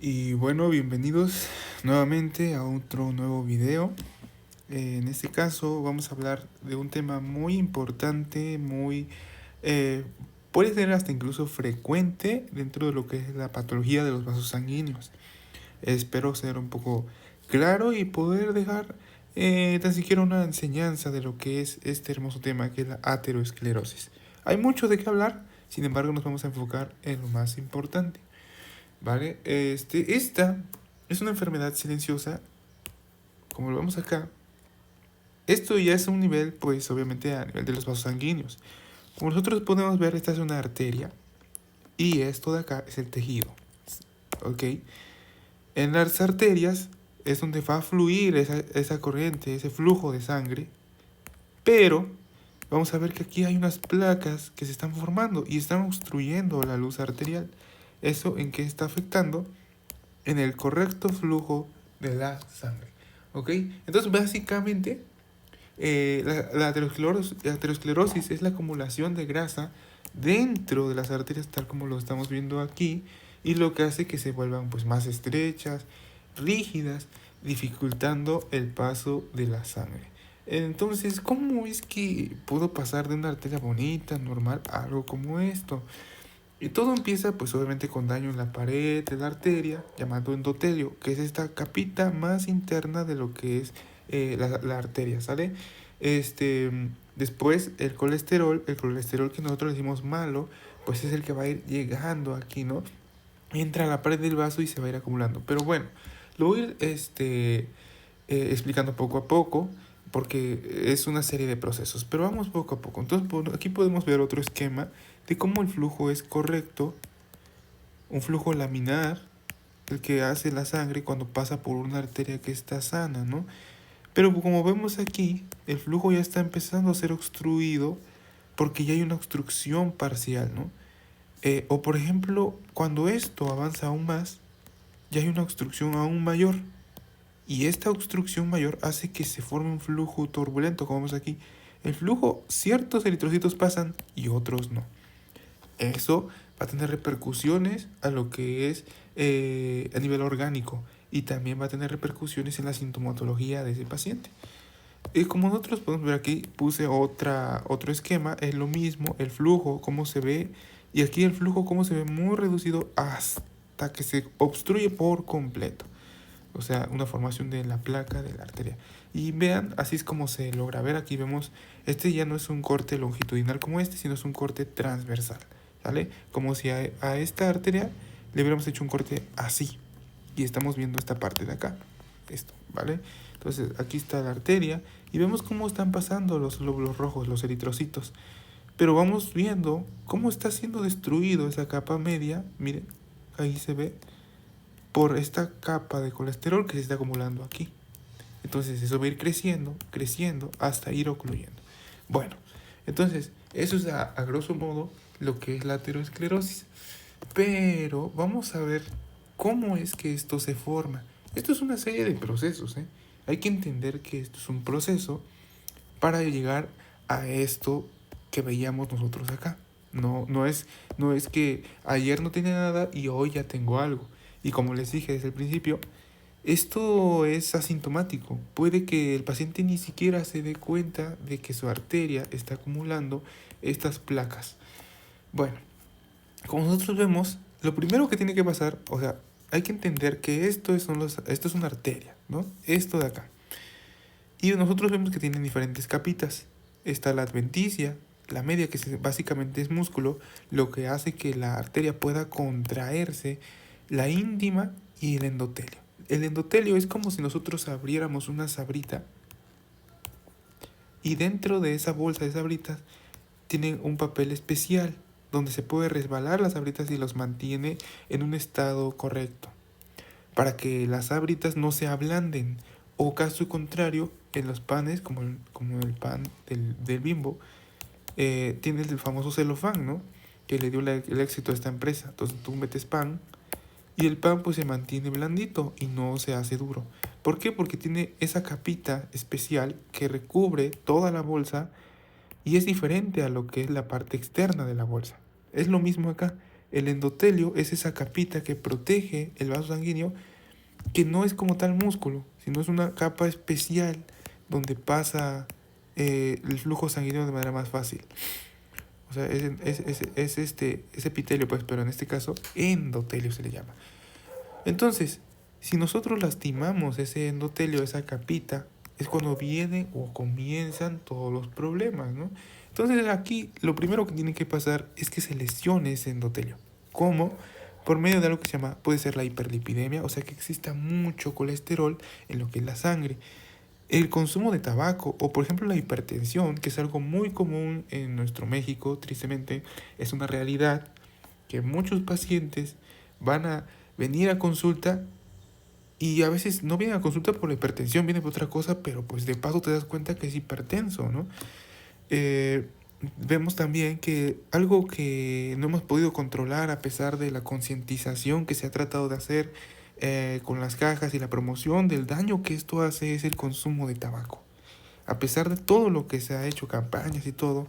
Y bueno, bienvenidos nuevamente a otro nuevo video. En este caso vamos a hablar de un tema muy importante, eh, puede ser hasta incluso frecuente dentro de lo que es la patología de los vasos sanguíneos. Espero ser un poco claro y poder dejar tan siquiera una enseñanza de lo que es este hermoso tema que es la aterosclerosis. Hay mucho de qué hablar, sin embargo nos vamos a enfocar en lo más importante. ¿Vale? Esta es una enfermedad silenciosa, como lo vemos acá. Esto ya es un nivel, pues obviamente a nivel de los vasos sanguíneos. Como nosotros podemos ver, esta es una arteria y esto de acá es el tejido, ¿ok? En las arterias es donde va a fluir esa corriente, ese flujo de sangre, pero vamos a ver que aquí hay unas placas que se están formando y están obstruyendo la luz arterial. ¿Eso en qué está afectando? En el correcto flujo de la sangre. ¿Ok? Entonces, básicamente, la aterosclerosis es la acumulación de grasa dentro de las arterias, tal como lo estamos viendo aquí, y lo que hace que se vuelvan pues, más estrechas, rígidas, dificultando el paso de la sangre. Entonces, ¿cómo es que puedo pasar de una arteria bonita, normal, a algo como esto? Y todo empieza pues obviamente con daño en la pared de la arteria, llamado endotelio, que es esta capita más interna de lo que es la arteria, ¿sale? Después el colesterol que nosotros decimos malo, pues es el que va a ir llegando aquí, ¿no? Entra a la pared del vaso y se va a ir acumulando. Pero bueno, lo voy a ir explicando poco a poco, porque es una serie de procesos, pero vamos poco a poco. Entonces, aquí podemos ver otro esquema de cómo el flujo es correcto, un flujo laminar, el que hace la sangre cuando pasa por una arteria que está sana, ¿no? Pero como vemos aquí, el flujo ya está empezando a ser obstruido porque ya hay una obstrucción parcial, ¿no? O por ejemplo, cuando esto avanza aún más, ya hay una obstrucción aún mayor. Y esta obstrucción mayor hace que se forme un flujo turbulento, como vemos aquí. El flujo, ciertos eritrocitos pasan y otros no. Eso va a tener repercusiones a lo que es a nivel orgánico y también va a tener repercusiones en la sintomatología de ese paciente. Y como nosotros podemos ver aquí, puse otro esquema, es lo mismo, el flujo, cómo se ve, y aquí el flujo, cómo se ve muy reducido hasta que se obstruye por completo. O sea, una formación de la placa de la arteria. Y vean, así es como se logra ver. Aquí vemos, este ya no es un corte longitudinal como este, sino es un corte transversal, ¿sale? Como si a esta arteria le hubiéramos hecho un corte así. Y estamos viendo esta parte de acá, esto, ¿vale? Entonces, aquí está la arteria y vemos cómo están pasando los glóbulos rojos, los eritrocitos. Pero vamos viendo cómo está siendo destruido esa capa media, miren, ahí se ve, por esta capa de colesterol que se está acumulando aquí. Entonces eso va a ir creciendo, creciendo, hasta ir ocluyendo. Bueno, entonces eso es a grosso modo lo que es la aterosclerosis. Pero vamos a ver cómo es que esto se forma. Esto es una serie de procesos, ¿eh? Hay que entender que esto es un proceso para llegar a esto que veíamos nosotros acá. No es que ayer no tenía nada y hoy ya tengo algo. Y como les dije desde el principio, esto es asintomático. Puede que el paciente ni siquiera se dé cuenta de que su arteria está acumulando estas placas. Bueno, como nosotros vemos, lo primero que tiene que pasar, o sea, hay que entender que esto es una arteria, ¿no? Esto de acá. Y nosotros vemos que tienen diferentes capitas. Está la adventicia, la media, que básicamente es músculo, lo que hace que la arteria pueda contraerse, la íntima y el endotelio. El endotelio es como si nosotros abriéramos una sabrita y dentro de esa bolsa de sabritas tienen un papel especial donde se puede resbalar las sabritas y los mantiene en un estado correcto para que las sabritas no se ablanden, o caso contrario, en los panes, como el pan del Bimbo, tiene el famoso celofán, ¿no? Que le dio el éxito a esta empresa. Entonces tú metes pan y el pan pues se mantiene blandito y no se hace duro. ¿Por qué? Porque tiene esa capita especial que recubre toda la bolsa y es diferente a lo que es la parte externa de la bolsa. Es lo mismo acá. El endotelio es esa capita que protege el vaso sanguíneo, que no es como tal músculo, sino es una capa especial donde pasa el flujo sanguíneo de manera más fácil. O sea, es epitelio, pues, pero en este caso endotelio se le llama. Entonces, si nosotros lastimamos ese endotelio, esa capita, es cuando vienen o comienzan todos los problemas, ¿no? Entonces aquí lo primero que tiene que pasar es que se lesione ese endotelio. ¿Cómo? Por medio de algo que se llama, puede ser la hiperlipidemia, o sea que exista mucho colesterol en lo que es la sangre. El consumo de tabaco o por ejemplo la hipertensión, que es algo muy común en nuestro México, tristemente, es una realidad que muchos pacientes van a venir a consulta y a veces no vienen a consulta por la hipertensión, vienen por otra cosa, pero pues de paso te das cuenta que es hipertenso, ¿no? Vemos también que algo que no hemos podido controlar a pesar de la concientización que se ha tratado de hacer con las cajas y la promoción del daño que esto hace es el consumo de tabaco. A pesar de todo lo que se ha hecho, campañas y todo,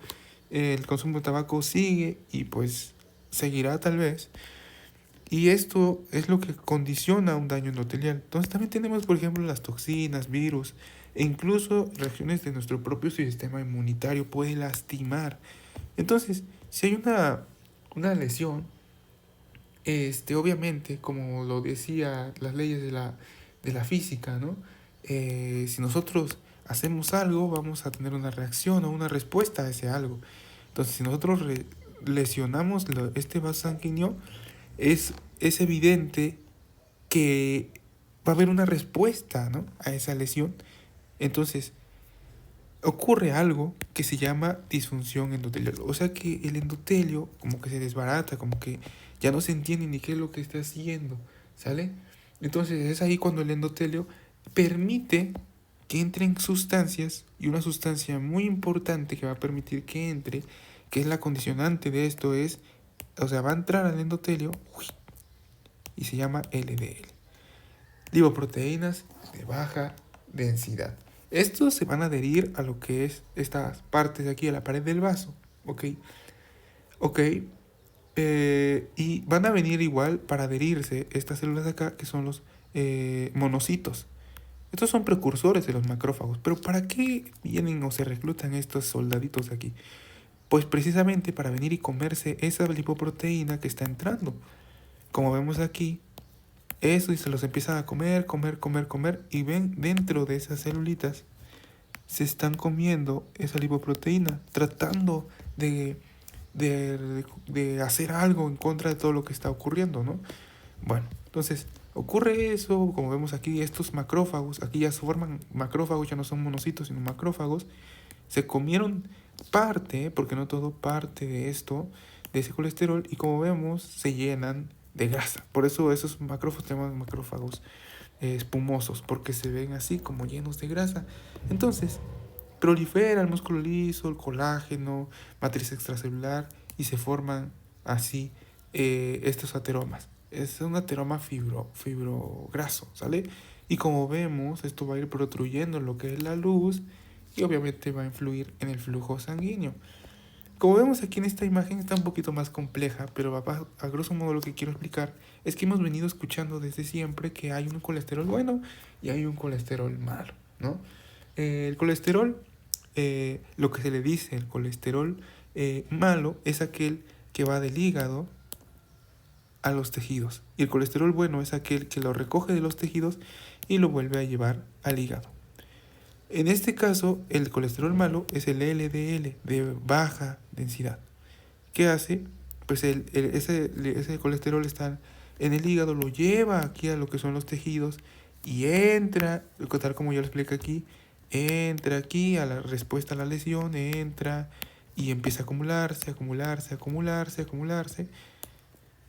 el consumo de tabaco sigue y pues seguirá tal vez. Y esto es lo que condiciona un daño endotelial. Entonces también tenemos, por ejemplo, las toxinas, virus, e incluso regiones de nuestro propio sistema inmunitario puede lastimar. Entonces, si hay una lesión, obviamente, como lo decía las leyes de la física, ¿no? Si nosotros hacemos algo, vamos a tener una reacción o una respuesta a ese algo. Entonces, si nosotros lesionamos este vaso sanguíneo, es evidente que va a haber una respuesta, ¿no?, a esa lesión. Entonces, ocurre algo que se llama disfunción endotelial. O sea que el endotelio como que se desbarata, como que ya no se entiende ni qué es lo que está haciendo, ¿sale? Entonces es ahí cuando el endotelio permite que entren sustancias, y una sustancia muy importante que va a permitir que entre, que es la condicionante de esto, o sea, va a entrar al endotelio y se llama LDL. Lipoproteínas de baja densidad. Estos se van a adherir a lo que es estas partes de aquí, a la pared del vaso, ¿ok? Y van a venir igual para adherirse estas células de acá, que son los monocitos. Estos son precursores de los macrófagos. Pero ¿para qué vienen o se reclutan estos soldaditos de aquí? Pues precisamente para venir y comerse esa lipoproteína que está entrando. Como vemos aquí, eso, y se los empiezan a comer, y ven dentro de esas celulitas se están comiendo esa lipoproteína, tratando de hacer algo en contra de todo lo que está ocurriendo, ¿no? Bueno, entonces ocurre eso, como vemos aquí, estos macrófagos, aquí ya se forman macrófagos, ya no son monocitos, sino macrófagos, se comieron parte, porque no todo, parte de esto, de ese colesterol, y como vemos, se llenan de grasa. Por eso esos macrófagos se llaman macrófagos espumosos, porque se ven así como llenos de grasa. Entonces, prolifera el músculo liso, el colágeno, matriz extracelular, y se forman así estos ateromas. Es un ateroma fibrograso, ¿sale? Y como vemos, esto va a ir protruyendo lo que es la luz y obviamente va a influir en el flujo sanguíneo. Como vemos aquí en esta imagen está un poquito más compleja, pero a grosso modo lo que quiero explicar es que hemos venido escuchando desde siempre que hay un colesterol bueno y hay un colesterol malo, ¿no? El colesterol, lo que se le dice, el colesterol malo es aquel que va del hígado a los tejidos, y el colesterol bueno es aquel que lo recoge de los tejidos y lo vuelve a llevar al hígado. En este caso, el colesterol malo es el LDL de baja densidad. ¿Qué hace? Pues ese colesterol está en el hígado, lo lleva aquí a lo que son los tejidos y entra, tal como yo lo explico aquí, entra aquí a la respuesta a la lesión, entra y empieza a acumularse.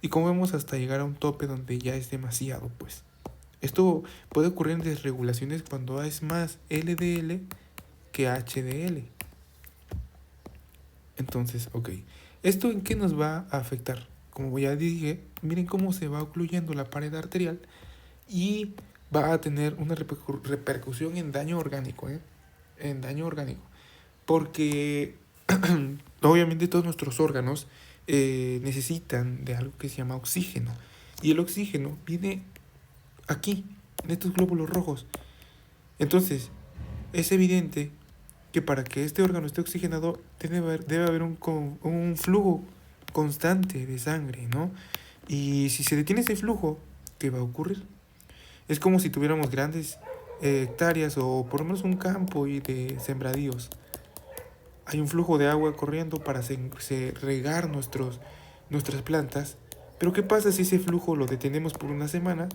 Y como vemos, hasta llegar a un tope donde ya es demasiado, pues. Esto puede ocurrir en desregulaciones cuando es más LDL que HDL. Entonces, ok. ¿Esto en qué nos va a afectar? Como ya dije, miren cómo se va ocluyendo la pared arterial y va a tener una repercusión en daño orgánico, En daño orgánico. Porque obviamente todos nuestros órganos necesitan de algo que se llama oxígeno. Y el oxígeno viene aquí, en estos glóbulos rojos. Entonces, es evidente que para que este órgano esté oxigenado debe haber un flujo constante de sangre, ¿no? Y si se detiene ese flujo, ¿qué va a ocurrir? Es como si tuviéramos grandes hectáreas o por lo menos un campo y de sembradíos. Hay un flujo de agua corriendo para regar nuestras plantas. Pero ¿qué pasa si ese flujo lo detenemos por una semana?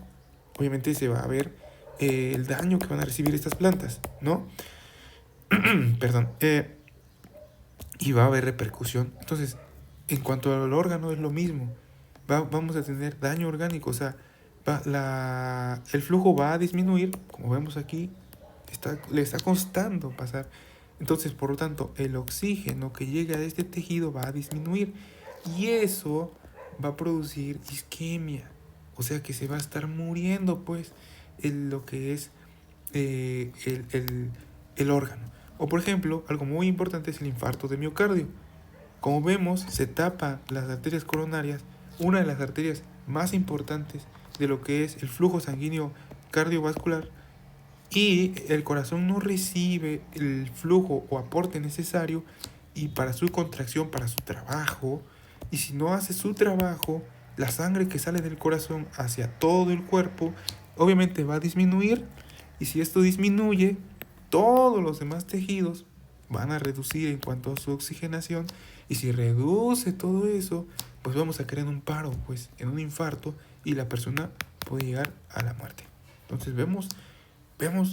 Obviamente se va a ver el daño que van a recibir estas plantas, ¿no? Perdón. Y va a haber repercusión. Entonces, en cuanto al órgano es lo mismo. Vamos a tener daño orgánico. O sea, el flujo va a disminuir. Como vemos aquí, le está costando pasar. Entonces, por lo tanto, el oxígeno que llega a este tejido va a disminuir. Y eso va a producir isquemia. O sea que se va a estar muriendo, pues, lo que es el órgano. O por ejemplo, algo muy importante es el infarto de miocardio. Como vemos, se tapan las arterias coronarias, una de las arterias más importantes de lo que es el flujo sanguíneo cardiovascular, y el corazón no recibe el flujo o aporte necesario y para su contracción, para su trabajo. Y si no hace su trabajo, la sangre que sale del corazón hacia todo el cuerpo obviamente va a disminuir, y si esto disminuye, todos los demás tejidos van a reducir en cuanto a su oxigenación, y si reduce todo eso, pues vamos a caer en un paro, pues en un infarto, y la persona puede llegar a la muerte. Entonces vemos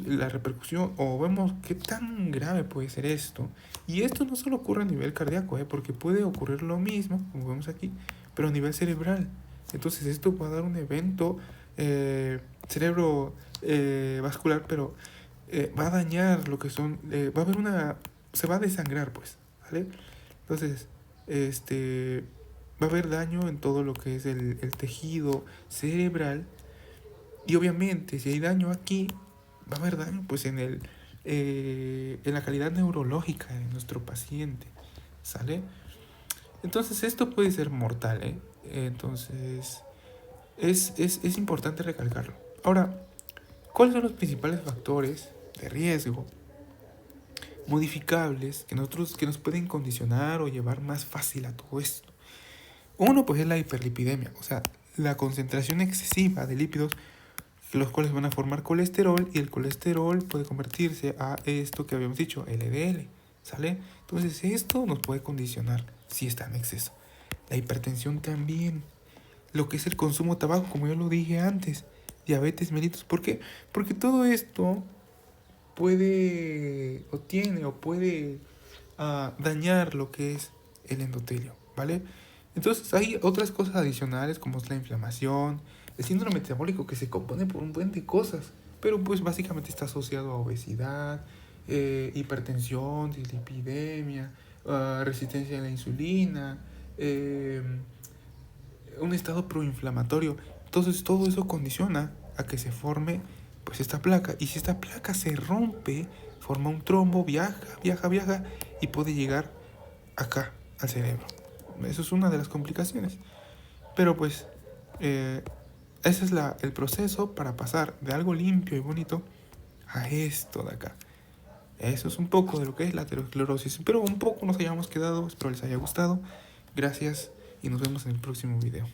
la repercusión, o vemos qué tan grave puede ser esto. Y esto no solo ocurre a nivel cardíaco, porque puede ocurrir lo mismo, como vemos aquí, pero a nivel cerebral. Entonces esto va a dar un evento vascular, pero va a dañar lo que son, va a haber se va a desangrar, pues, ¿vale? Entonces, va a haber daño en todo lo que es el tejido cerebral, y obviamente si hay daño aquí, va a haber daño pues en la calidad neurológica de nuestro paciente, ¿sale? Entonces esto puede ser mortal, ¿eh? Entonces es importante recalcarlo. Ahora, ¿cuáles son los principales factores de riesgo modificables que nos pueden condicionar o llevar más fácil a todo esto? Uno, pues es la hiperlipidemia, o sea, la concentración excesiva de lípidos, los cuales van a formar colesterol, y el colesterol puede convertirse a esto que habíamos dicho, LDL, ¿sale? Entonces esto nos puede condicionar si está en exceso. La hipertensión también, lo que es el consumo de tabaco, como yo lo dije antes, diabetes mellitus. ¿Por qué? Porque todo esto puede dañar lo que es el endotelio, ¿vale? Entonces hay otras cosas adicionales como es la inflamación, el síndrome metabólico, que se compone por un buen de cosas, pero pues básicamente está asociado a obesidad, hipertensión, dislipidemia, resistencia a la insulina, un estado proinflamatorio. Entonces todo eso condiciona a que se forme pues esta placa, y si esta placa se rompe, forma un trombo, viaja y puede llegar acá al cerebro. Eso es una de las complicaciones. Pero pues ese es el proceso para pasar de algo limpio y bonito a esto de acá. Eso es un poco de lo que es la aterosclerosis. Espero un poco nos hayamos quedado, espero les haya gustado. Gracias y nos vemos en el próximo video.